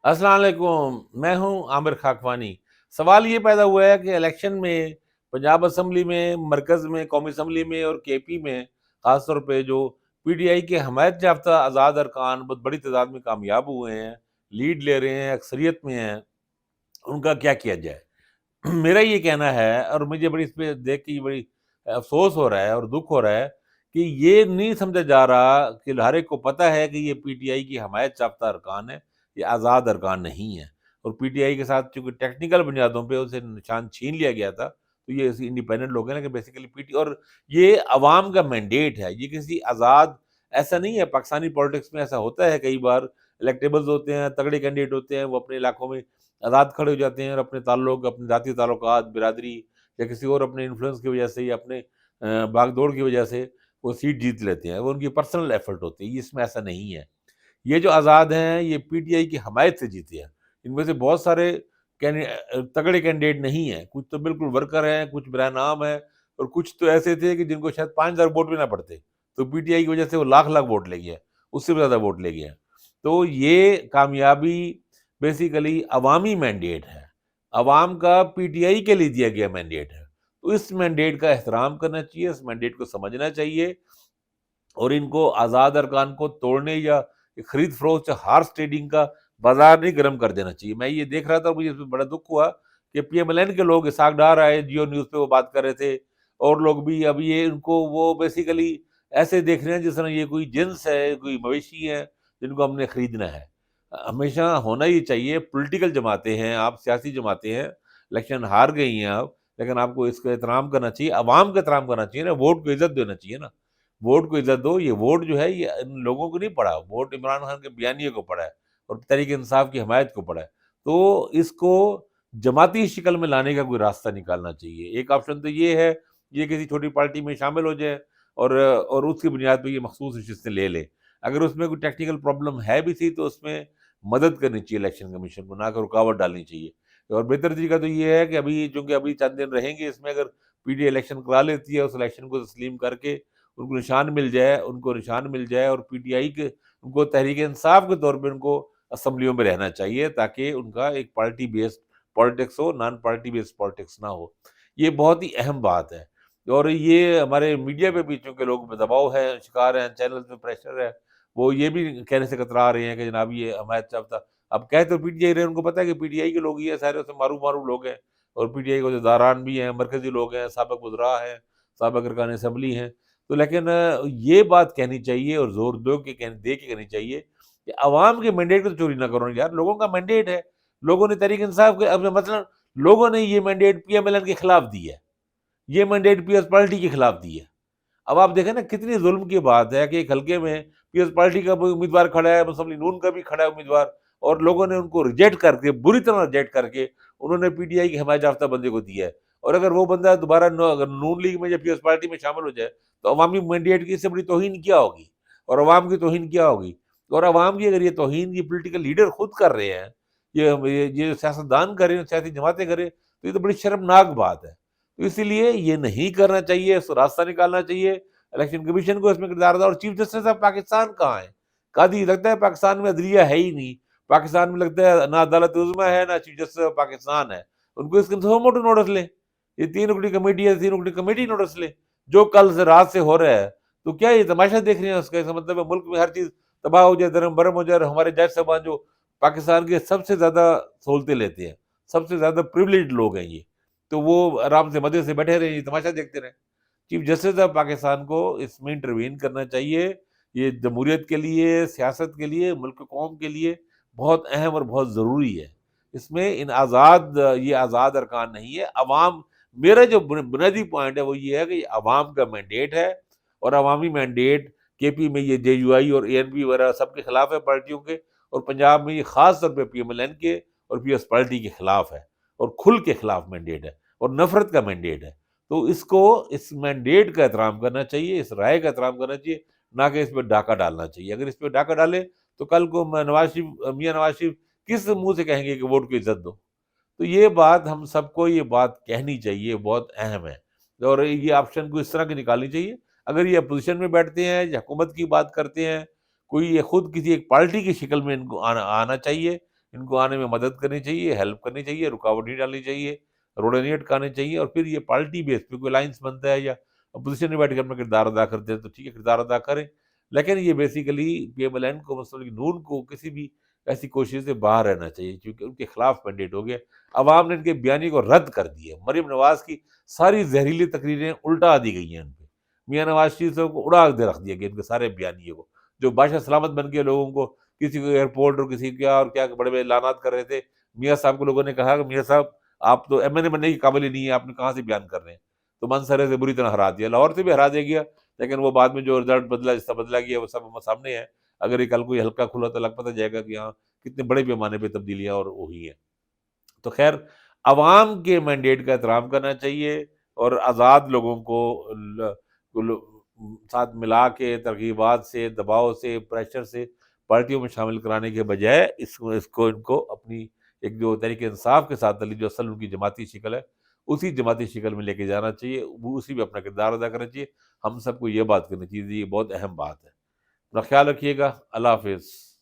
السلام علیکم، میں ہوں عامر خاکوانی۔ سوال یہ پیدا ہوا ہے کہ الیکشن میں پنجاب اسمبلی میں، مرکز میں، قومی اسمبلی میں اور کے پی میں خاص طور پہ جو پی ٹی آئی کے حمایت یافتہ آزاد ارکان بہت بڑی تعداد میں کامیاب ہوئے ہیں، لیڈ لے رہے ہیں، اکثریت میں ہیں، ان کا کیا کیا جائے؟ میرا یہ کہنا ہے، اور مجھے بڑی اس پہ دیکھ کے بڑی افسوس ہو رہا ہے اور دکھ ہو رہا ہے کہ یہ نہیں سمجھا جا رہا کہ ہر ایک کو پتہ ہے کہ یہ پی ٹی آئی کی حمایت یافتہ ارکان ہے، یہ آزاد ارکان نہیں ہیں، اور پی ٹی آئی کے ساتھ چونکہ ٹیکنیکل بنیادوں پہ اسے نشان چھین لیا گیا تھا، تو یہ انڈیپینڈنٹ لوگ ہیں نا کہ بیسیکلی پی ٹی، اور یہ عوام کا مینڈیٹ ہے، یہ کسی آزاد، ایسا نہیں ہے۔ پاکستانی پولیٹکس میں ایسا ہوتا ہے، کئی بار الیکٹیبلز ہوتے ہیں، تگڑے کینڈیڈیٹ ہوتے ہیں، وہ اپنے علاقوں میں آزاد کھڑے ہو جاتے ہیں اور اپنے تعلق، اپنے ذاتی تعلقات، برادری یا کسی اور اپنے انفلوئنس کی وجہ سے یا اپنے بھاگ دوڑ کی وجہ سے وہ سیٹ جیت لیتے ہیں، وہ ان کی پرسنل ایفرٹ ہوتی ہے۔ اس میں ایسا نہیں ہے۔ یہ جو آزاد ہیں یہ پی ٹی آئی کی حمایت سے جیتے ہیں۔ ان میں سے بہت سارے تگڑے کینڈیڈیٹ نہیں ہیں، کچھ تو بالکل ورکر ہیں، کچھ برائے نام ہیں، اور کچھ تو ایسے تھے کہ جن کو شاید 5,000 ووٹ بھی نہ پڑتے، تو پی ٹی آئی کی وجہ سے وہ لاکھ لاکھ ووٹ لے گئے، اس سے بھی زیادہ ووٹ لے گئے ہیں۔ تو یہ کامیابی بیسیکلی عوامی مینڈیٹ ہے، عوام کا پی ٹی آئی کے لیے دیا گیا مینڈیٹ ہے، تو اس مینڈیٹ کا احترام کرنا چاہیے، اس مینڈیٹ کو سمجھنا چاہیے، اور ان کو آزاد ارکان کو توڑنے یا خرید فروخت یا ہارس ٹریڈنگ کا بازار نہیں گرم کر دینا چاہیے۔ میں یہ دیکھ رہا تھا، مجھے اس میں بڑا دکھ ہوا کہ پی ایم ایل این کے لوگ اسحاق ڈار آئے، جیو نیوز پہ وہ بات کر رہے تھے، اور لوگ بھی، اب یہ ان کو وہ بیسیکلی ایسے دیکھ رہے ہیں جس طرح یہ کوئی جنس ہے، کوئی مویشی ہے جن کو ہم نے خریدنا ہے۔ ہمیشہ ہونا ہی چاہیے، پولیٹیکل جماعتیں ہیں آپ، سیاسی جماعتیں ہیں، الیکشن ہار گئی ہیں آپ، لیکن آپ کو اس کا احترام کرنا چاہیے، عوام کا احترام کرنا چاہیے نا، ووٹ کو عزت دینا چاہیے نا، ووٹ کو عزت دو۔ یہ ووٹ جو ہے یہ ان لوگوں کو نہیں پڑا، ووٹ عمران خان کے بیانیے کو پڑا ہے اور تحریک انصاف کی حمایت کو پڑا ہے۔ تو اس کو جماعتی شکل میں لانے کا کوئی راستہ نکالنا چاہیے۔ ایک آپشن تو یہ ہے، یہ کسی چھوٹی پارٹی میں شامل ہو جائے اور اس کی بنیاد پہ یہ مخصوص نشستیں لے لے۔ اگر اس میں کوئی ٹیکنیکل پرابلم ہے بھی تھی تو اس میں مدد کرنی چاہیے الیکشن کمیشن کو، نہ کہ رکاوٹ ڈالنی چاہیے۔ اور بہتر طریقہ تو یہ ہے کہ ابھی چونکہ ابھی چند دن رہیں گے اس میں، اگر پی ڈی الیکشن کرا لیتی ہے، اس الیکشن کو تسلیم کر کے ان کو نشان مل جائے، اور پی ٹی آئی کے ان کو تحریک انصاف کے طور پہ ان کو اسمبلیوں میں رہنا چاہیے، تاکہ ان کا ایک پارٹی بیسڈ پالیٹکس ہو، نان پارٹی بیسڈ پالیٹکس نہ ہو۔ یہ بہت ہی اہم بات ہے، اور یہ ہمارے میڈیا پہ بھی چونکہ لوگ دباؤ ہے، شکار ہیں، چینل پہ پریشر ہے، وہ یہ بھی کہنے سے کترا رہے ہیں کہ جناب یہ حمایت چاہتا، اب کہہ تو پی ٹی آئی رہے، ان کو پتہ ہے کہ پی ٹی آئی کے لوگ ہی ہیں، سارے سے معروف معروف لوگ ہیں، اور پی ٹی آئی کو جو داران بھی ہیں، مرکزی لوگ ہیں، سابق وزراء ہیں، سابق ارکان اسمبلی ہیں۔ تو لیکن یہ بات کہنی چاہیے اور زور دے کے کہنی چاہیے کہ عوام کے مینڈیٹ کو تو چوری نہ کرو یار، لوگوں کا مینڈیٹ ہے، لوگوں نے تحریک انصاف کے، اب مثلا لوگوں نے یہ mandate P M L N کے خلاف دی ہے، یہ مینڈیٹ پی ایس پارٹی کے خلاف دی ہے۔ اب آپ دیکھیں نا کتنی ظلم کی بات ہے کہ ایک حلقے میں پی ایس پارٹی کا بھی امیدوار کھڑا ہے، مسلم لیگ نون کا بھی کھڑا ہے امیدوار، اور لوگوں نے ان کو ریجیکٹ کر کے، بری طرح ریجیکٹ کر کے، انہوں نے پی ٹی آئی کی حمایت یافتہ بندے کو دیا ہے۔ اور اگر وہ بندہ دوبارہ اگر نون لیگ میں یا پی ایس پارٹی میں شامل ہو جائے تو عوامی مینڈیٹ کی اس سے بڑی توہین کیا ہوگی، اور عوام کی توہین کیا ہوگی؟ اور عوام کی اگر یہ توہین یہ پولیٹیکل لیڈر خود کر رہے ہیں، یہ سیاستدان کر رہے ہیں، سیاسی جماعتیں کر رہے ہیں، تو یہ تو بڑی شرمناک بات ہے۔ تو اسی لیے یہ نہیں کرنا چاہیے، اس کو راستہ نکالنا چاہیے، الیکشن کمیشن کو اس میں کردار ادا۔ اور چیف جسٹس آف پاکستان کہاں ہے؟ قاضی لگتا ہے پاکستان میں عدلیہ ہے ہی نہیں، پاکستان میں لگتا ہے نہ عدالت عظمیٰ ہے، نہ چیف جسٹس آف پاکستان ہے۔ ان کو اس کے سو موٹو نوٹس لیں، یہ 3 رکنی کمیٹی ہے، 3 رکنی کمیٹی نوٹس لیں، جو کل سے رات سے ہو رہا ہے۔ تو کیا یہ تماشا دیکھ رہے ہیں؟ اس کا مطلب ہے ملک میں ہر چیز تباہ ہو جائے، درم برم ہو جائے، اور ہمارے جج صاحبان جو پاکستان کے سب سے زیادہ سہولتیں لیتے ہیں، سب سے زیادہ پریولیجڈ لوگ ہیں یہ، تو وہ آرام سے مزے سے بیٹھے رہے، یہ تماشا دیکھتے رہے۔ چیف جسٹس آف پاکستان کو اس میں انٹروین کرنا چاہیے۔ یہ جمہوریت کے لیے، سیاست کے لیے، ملک قوم کے لیے بہت اہم اور بہت ضروری ہے۔ اس میں یہ آزاد ارکان نہیں ہے، عوام، میرا جو بنیادی پوائنٹ ہے وہ یہ ہے کہ یہ عوام کا مینڈیٹ ہے، اور عوامی مینڈیٹ کے پی میں یہ جے یو آئی اور اے این پی وغیرہ سب کے خلاف ہے پارٹیوں کے، اور پنجاب میں یہ خاص طور پہ پی ایم ایل این کے اور پی ایس پارٹی کے خلاف ہے، اور کھل کے خلاف مینڈیٹ ہے، اور نفرت کا مینڈیٹ ہے۔ تو اس مینڈیٹ کا احترام کرنا چاہیے، اس رائے کا احترام کرنا چاہیے، نہ کہ اس پہ ڈاکہ ڈالنا چاہیے۔ اگر اس پہ ڈاکہ ڈالے تو کل کو میاں نواز شریف کس منہ سے کہیں گے کہ ووٹ کو عزت دو؟ تو یہ بات ہم سب کو یہ بات کہنی چاہیے، بہت اہم ہے، اور یہ آپشن کو اس طرح کی نکالنی چاہیے۔ اگر یہ اپوزیشن میں بیٹھتے ہیں یا حکومت کی بات کرتے ہیں، کوئی یہ خود کسی ایک پارٹی کی شکل میں ان کو آنا چاہیے، ان کو آنے میں مدد کرنی چاہیے، ہیلپ کرنی چاہیے، رکاوٹ نہیں ڈالنی چاہیے، روڑے نہیں اٹکانے چاہیے، اور پھر یہ پارٹی بیس پہ کوئی الائنس بنتا ہے یا اپوزیشن میں بیٹھ کے اپنا کردار ادا کرتے ہیں تو ٹھیک ہے، کردار ادا کریں، لیکن یہ basically P M L N کو، مثلاً نون کو، کسی بھی ایسی کوشش سے باہر رہنا چاہیے، کیونکہ ان کے خلاف مینڈیٹ ہو گیا، عوام نے ان کے بیانی کو رد کر دیا۔ مریم نواز کی ساری زہریلی تقریریں الٹا دی گئی ہیں ان پہ، میاں نواز شریف صاحب کو اڑا دے رکھ دیا گیا، ان کے سارے بیانیے کو، جو بادشاہ سلامت بن کے لوگوں کو کسی کو ایئرپورٹ اور کسی کیا اور کیا بڑے بڑے اعلانات کر رہے تھے۔ میاں صاحب کو لوگوں نے کہا کہ میاں صاحب آپ تو ایم این اے بننے کے قابل ہی نہیں ہے، آپ نے کہاں سے بیان کر رہے ہیں، تو منصرے سے بری طرح ہرا دیا، لاہور سے بھی ہرا دیا گیا، لیکن وہ بعد میں جو رزلٹ بدلا، جس طرح بدلا گیا وہ سب ہمارے سامنے ہے۔ اگر یہ کل کوئی ہلکا کھلا تو لگ پتہ جائے گا کہ ہاں کتنے بڑے پیمانے پہ تبدیلیاں اور ہوئی ہیں۔ تو خیر، عوام کے مینڈیٹ کا احترام کرنا چاہیے، اور آزاد لوگوں کو ساتھ ملا کے ترغیبات سے، دباؤ سے، پریشر سے پارٹیوں میں شامل کرانے کے بجائے ان کو اپنی ایک جو تحریک انصاف کے ساتھ جو اصل ان کی جماعتی شکل ہے، اسی جماعتی شکل میں لے کے جانا چاہیے، وہ اسی میں اپنا کردار ادا کرنا چاہیے۔ ہم سب کو یہ بات کرنی چاہیے، یہ بہت اہم بات ہے۔ اپنا خیال رکھیے گا۔ اللہ حافظ۔